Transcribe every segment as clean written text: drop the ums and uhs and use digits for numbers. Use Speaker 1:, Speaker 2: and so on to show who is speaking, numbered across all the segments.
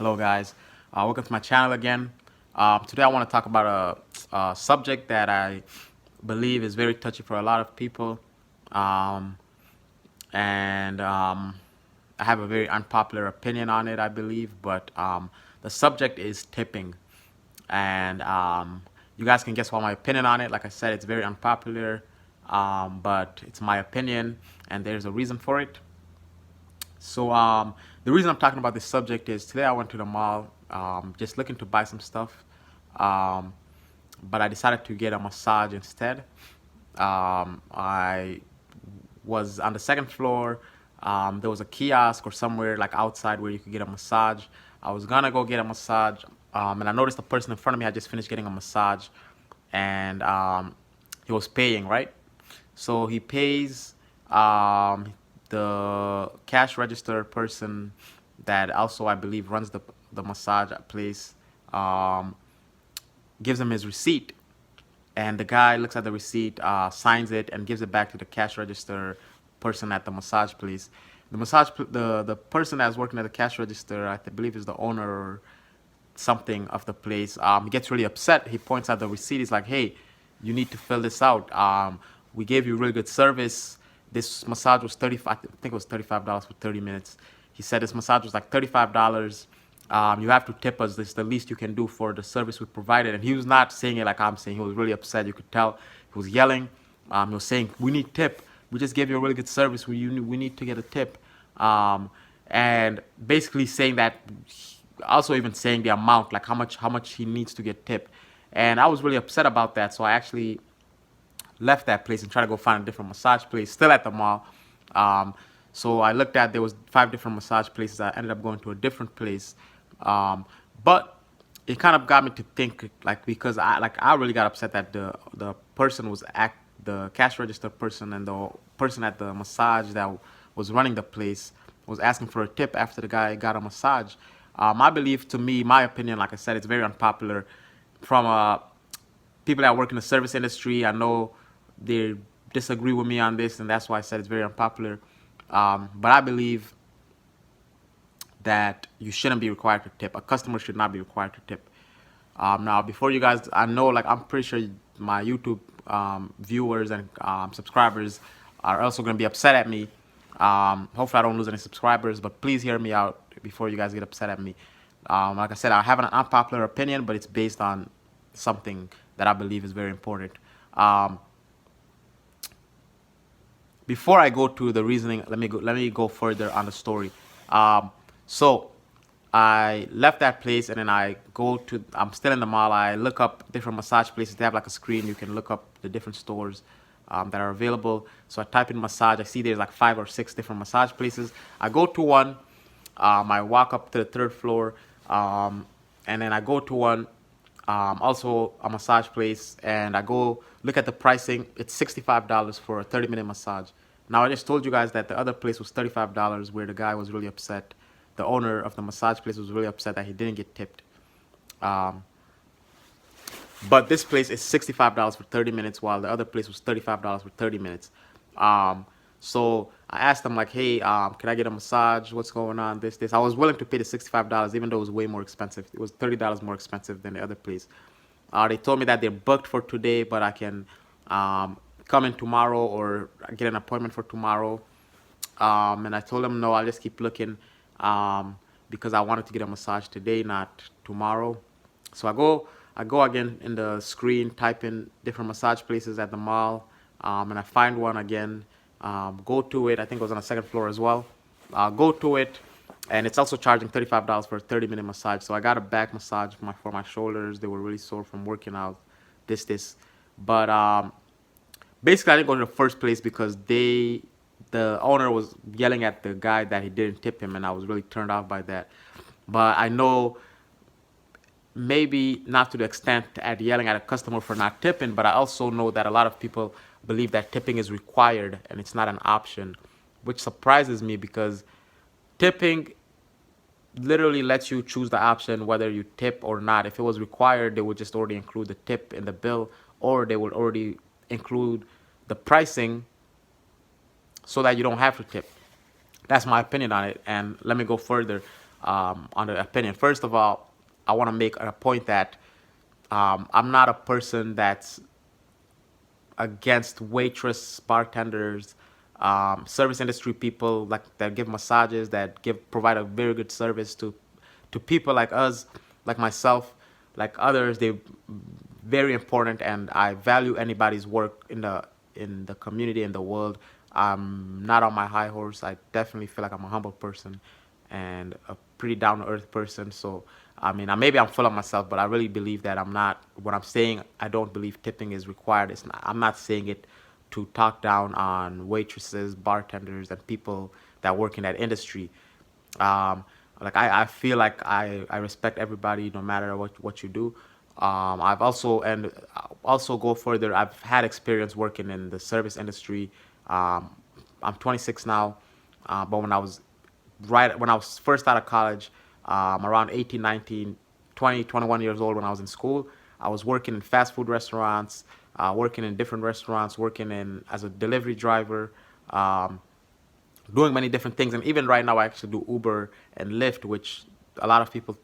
Speaker 1: Hello guys, welcome to my channel again. Today I want to talk about a subject that I believe is very touchy for a lot of people, um, and I have a very unpopular opinion on it, I believe. But the subject is tipping, and you guys can guess what my opinion on it. Like I said, it's very unpopular, but it's my opinion, and there's a reason for it. So the reason I'm talking about this subject is today I went to the mall, just looking to buy some stuff, um, but I decided to get a massage instead. I was on the second floor. There was a kiosk or somewhere like outside where you could get a massage. I was gonna go get a massage, and I noticed the person in front of me had just finished getting a massage, and he was paying, right? So he pays the cash register person that also I believe runs the massage place, um, gives him his receipt, and the guy looks at the receipt, signs it, and gives it back to the cash register person at the massage place. The person that's working at the cash register, I believe, is the owner or something of the place. He gets really upset. He points at the receipt. He's like, "Hey, you need to fill this out. We gave you really good service. This massage was 35. I think it was $35 for 30 minutes." He said this massage was like $35. You have to tip us. This is the least you can do for the service we provided. And he was not saying it like I'm saying. He was really upset. You could tell he was yelling. He was saying, "We need tip. We just gave you a really good service. We need to get a tip." And basically saying that, also even saying the amount, like how much he needs to get tipped. And I was really upset about that. So I actually left that place and tried to go find a different massage place, still at the mall. Um, so I looked at, there was 5 different massage places. I ended up going to a different place, but it kind of got me to think, like, because I really got upset that the person was the cash register person and the person at the massage that was running the place was asking for a tip after the guy got a massage. I believe, to me, my opinion, like I said, it's very unpopular from people that work in the service industry. I know they disagree with me on this, and that's why I said it's very unpopular. But I believe that you shouldn't be required to tip. A customer should not be required to tip. Now, before you guys, I know, like, I'm pretty sure my YouTube viewers and subscribers are also going to be upset at me. Hopefully, I don't lose any subscribers, but please hear me out before you guys get upset at me. Like I said, I have an unpopular opinion, but it's based on something that I believe is very important. Um, Before I go to the reasoning, let me go further on the story. Um, so I left that place, and then I'm still in the mall. I look up different massage places. They have like a screen. You can look up the different stores that are available. So I type in massage. I see there's like 5 or 6 different massage places. I go to one. I walk up to the third floor, and then I go to one, also a massage place, and I go look at the pricing. It's $65 for a 30-minute massage. Now, I just told you guys that the other place was $35, where the guy was really upset. The owner of the massage place was really upset that he didn't get tipped. Um, but this place is $65 for 30 minutes, while the other place was $35 for 30 minutes. Um, so I asked them, like, "Hey, can I get a massage? What's going on? This." I was willing to pay the $65, even though it was way more expensive. It was $30 more expensive than the other place. They told me that they're booked for today, but I can come in tomorrow or get an appointment for tomorrow. And I told them, no, I'll just keep looking, because I wanted to get a massage today, not tomorrow. So I go again in the screen, type in different massage places at the mall, and I find one again. Go to it. I think it was on the second floor as well. Go to it, and it's also charging $35 for a 30-minute massage. So I got a back massage for my shoulders. They were really sore from working out. But basically, I didn't go to the first place because the owner was yelling at the guy that he didn't tip him, and I was really turned off by that. But I know, maybe not to the extent at yelling at a customer for not tipping, but I also know that a lot of people believe that tipping is required and it's not an option, which surprises me, because tipping literally lets you choose the option whether you tip or not. If it was required, they would just already include the tip in the bill, or they would already include the pricing so that you don't have to tip. That's my opinion on it. And let me go further. on the opinion. First of all, I want to make a point that I'm not a person that's against waitress, bartenders, service industry people like that give massages, that give provide a very good service to people like us, like myself, like others. They very important, and I value anybody's work in the community, in the world. I'm not on my high horse. I definitely feel like I'm a humble person and a pretty down to earth person. So, I mean, maybe I'm full of myself, but I really believe that I'm not. When I'm saying I don't believe tipping is required, I'm not saying it to talk down on waitresses, bartenders, and people that work in that industry. Um, like I feel like I respect everybody no matter what you do. I've also and also go further. I've had experience working in the service industry. Um, I'm 26 now, but when I was first out of college, around 18, 19, 20, 21 years old when I was in school, I was working in fast food restaurants, working in different restaurants, working in as a delivery driver. Um, Doing many different things. And even right now, I actually do Uber and Lyft, which a lot of people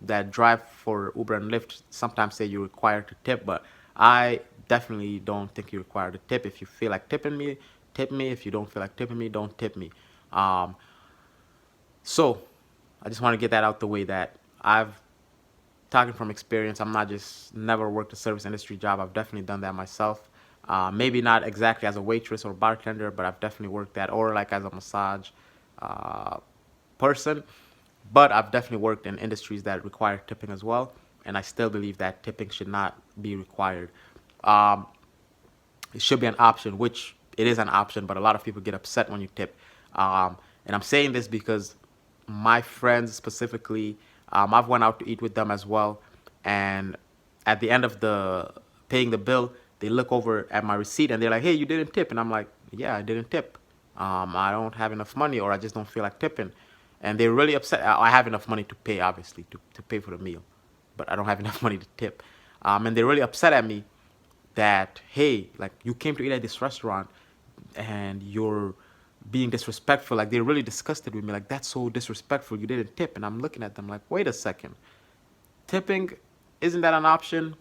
Speaker 1: that drive for Uber and Lyft sometimes say you're required to tip, but I definitely don't think you're required to tip. If you feel like tipping me, tip me. If you don't feel like tipping me, don't tip me. Um, so I just want to get that out the way that I've talking from experience. I'm not just never worked a service industry job. I've definitely done that myself. Maybe not exactly as a waitress or bartender, but I've definitely worked that, or like as a massage uh, person. But I've definitely worked in industries that require tipping as well, and I still believe that tipping should not be required. Um, it should be an option, which it is an option, but a lot of people get upset when you tip. And I'm saying this because my friends specifically, I've went out to eat with them as well, and at the end of the paying the bill, they look over at my receipt and they're like, "Hey, you didn't tip," and I'm like, "Yeah, I didn't tip. I don't have enough money, or I just don't feel like tipping," and they're really upset. I have enough money to pay, obviously, to pay for the meal, but I don't have enough money to tip, and they're really upset at me that, hey, like, you came to eat at this restaurant and you're being disrespectful. Like, they're really disgusted with me. Like, that's so disrespectful. You didn't tip. And I'm looking at them like, wait a second. Tipping, isn't that an option?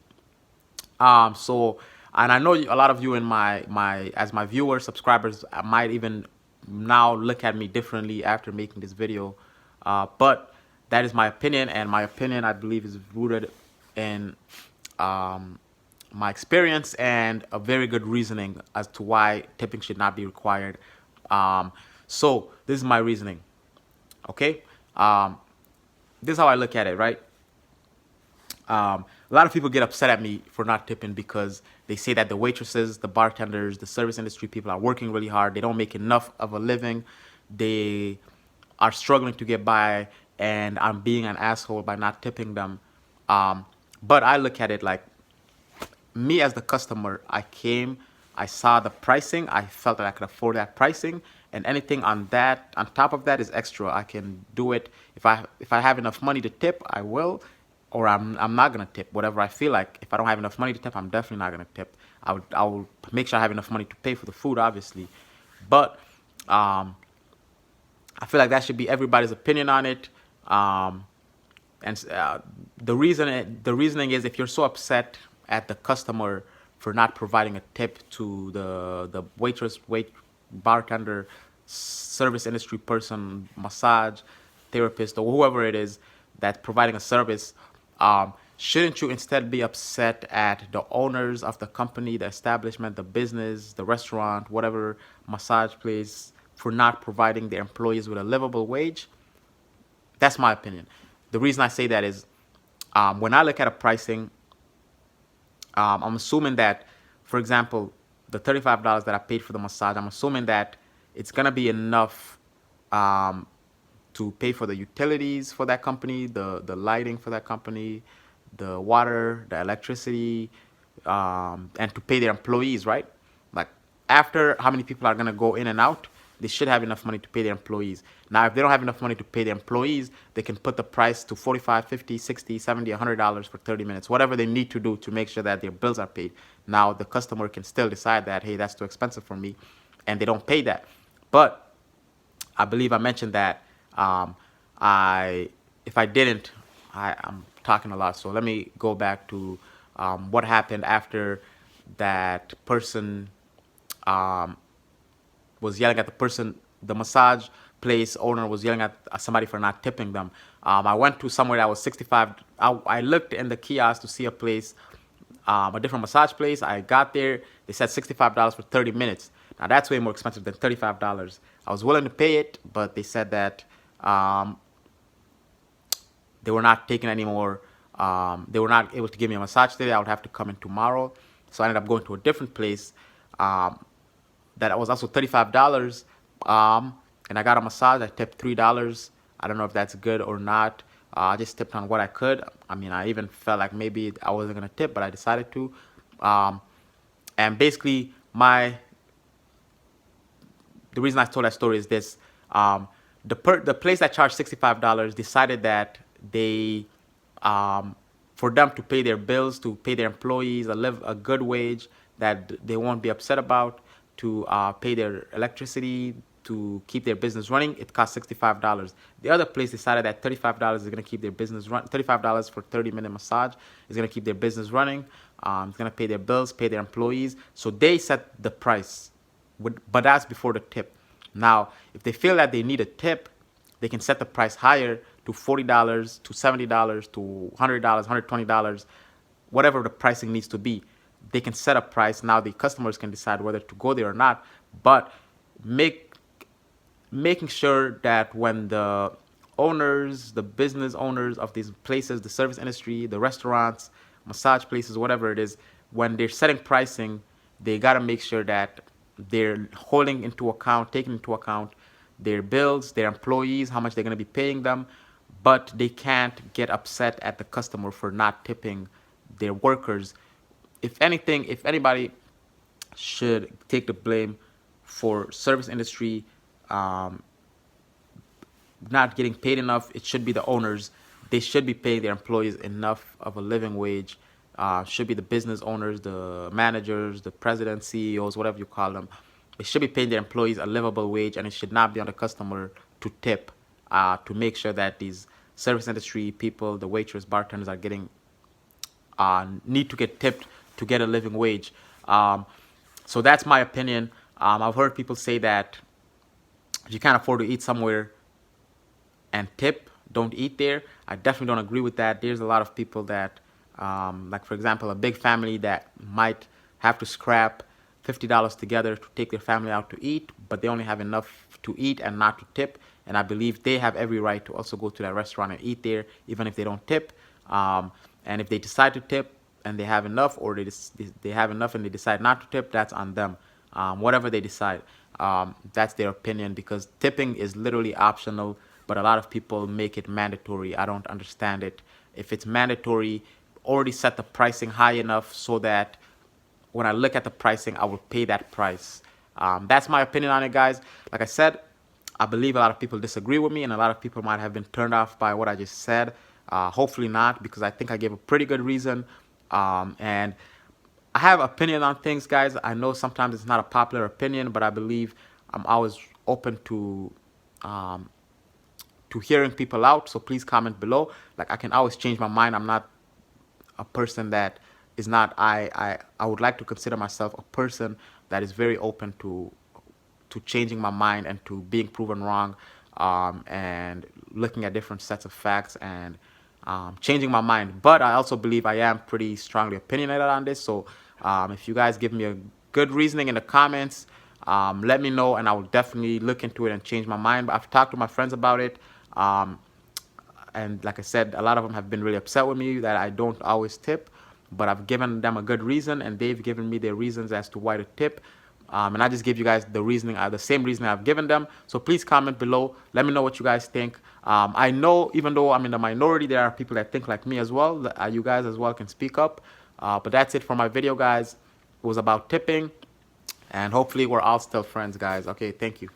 Speaker 1: So, and I know a lot of you in my as my viewers, subscribers, might even now look at me differently after making this video. But that is my opinion, and my opinion, I believe, is rooted in um, my experience and a very good reasoning as to why tipping should not be required. Um, so this is my reasoning. Okay. This is how I look at it, right? A lot of people get upset at me for not tipping because they say that the waitresses, the bartenders, the service industry people are working really hard. They don't make enough of a living. They are struggling to get by, and I'm being an asshole by not tipping them. But I look at it like, me as the customer, I came, I saw the pricing, I felt that I could afford that pricing, and anything on that, on top of that, is extra. I can do it. If I have enough money to tip, I will, or I'm not gonna tip. Whatever I feel like. If I don't have enough money to tip, I'm definitely not gonna tip. I will make sure I have enough money to pay for the food, obviously, but um, I feel like that should be everybody's opinion on it. Um, and the reasoning is, if you're so upset at the customer for not providing a tip to the waitress, bartender, service industry person, massage therapist, or whoever it is that's providing a service, shouldn't you instead be upset at the owners of the company, the establishment, the business, the restaurant, whatever massage place, for not providing their employees with a livable wage? That's my opinion. The reason I say that is, when I look at a pricing, I'm assuming that, for example, the $35 that I paid for the massage, I'm assuming that it's gonna be enough um, to pay for the utilities for that company, the lighting for that company, the water, the electricity, and to pay their employees, right? Like, after how many people are gonna go in and out, they should have enough money to pay their employees. Now, if they don't have enough money to pay their employees, they can put the price to 45, 50, 60, 70, $100 for 30 minutes, whatever they need to do to make sure that their bills are paid. Now, the customer can still decide that, hey, that's too expensive for me, and they don't pay that. But I believe I mentioned that um, if I didn't, I'm talking a lot. So let me go back to what happened after that person um, was yelling at the person, the massage place owner was yelling at somebody for not tipping them. I went to somewhere that was 65. I looked in the kiosk to see a place, a different massage place. I got there. They said $65 for 30 minutes. Now that's way more expensive than $35. I was willing to pay it, but they said that they were not taking any more. They were not able to give me a massage today. I would have to come in tomorrow. So I ended up going to a different place that was also $35. And I got a massage. I tipped $3. I don't know if that's good or not. I just tipped on what I could. I mean, I even felt like maybe I wasn't gonna tip, but I decided to. And basically, the reason I told that story is this: the place that charged $65 decided that they, for them to pay their bills, to pay their employees a good wage that they won't be upset about, to pay their electricity, to keep their business running, it costs $65. The other place decided that $35 is going to keep their business run. $35 for 30-minute massage is going to keep their business running. It's going to pay their bills, pay their employees. So they set the price, but that's before the tip. Now, if they feel that they need a tip, they can set the price higher to $40, to $70, to $100, $120, whatever the pricing needs to be. They can set a price. Now the customers can decide whether to go there or not. But making sure that when the owners, the business owners of these places, the service industry, the restaurants, massage places, whatever it is, when they're setting pricing, they got to make sure that they're holding into account, taking into account their bills, their employees, how much they're going to be paying them, but they can't get upset at the customer for not tipping their workers. If anything, if anybody should take the blame for service industry not getting paid enough, it should be the owners. They should be paying their employees enough of a living wage. Should be the business owners, the managers, the presidents, CEOs, whatever you call them. They should be paying their employees a livable wage, and it should not be on the customer to tip, to make sure that these service industry people, the waitress, bartenders are getting, need to get tipped to get a living wage. So that's my opinion. I've heard people say that if you can't afford to eat somewhere and tip, don't eat there. I definitely don't agree with that. There's a lot of people that, like for example, a big family that might have to scrap $50 together to take their family out to eat, but they only have enough to eat and not to tip. And I believe they have every right to also go to that restaurant and eat there, even if they don't tip. And if they decide to tip and they have enough, or they have enough and they decide not to tip, that's on them. Whatever they decide, that's their opinion, because tipping is literally optional, but a lot of people make it mandatory. I don't understand it. If it's mandatory, already set the pricing high enough so that when I look at the pricing, I will pay that price. That's my opinion on it, guys. Like I said, I believe a lot of people disagree with me, and a lot of people might have been turned off by what I just said. Hopefully not, because I think I gave a pretty good reason. And I have opinion on things, guys. I know sometimes it's not a popular opinion, but I believe I'm always open to hearing people out. So please comment below. Like, I can always change my mind. I'm not a person that is not. I would like to consider myself a person that is very open to changing my mind and to being proven wrong, and looking at different sets of facts and changing my mind. But I also believe I am pretty strongly opinionated on this. So if you guys give me a good reasoning in the comments, let me know, and I will definitely look into it and change my mind. But I've talked to my friends about it, and like I said, a lot of them have been really upset with me that I don't always tip, but I've given them a good reason, and they've given me their reasons as to why to tip. And I just gave you guys the reasoning, the same reasoning I've given them. So please comment below. Let me know what you guys think. I know, even though I'm in the minority, there are people that think like me as well. You guys as well can speak up. But that's it for my video, guys. It was about tipping. And hopefully we're all still friends, guys. Okay, thank you.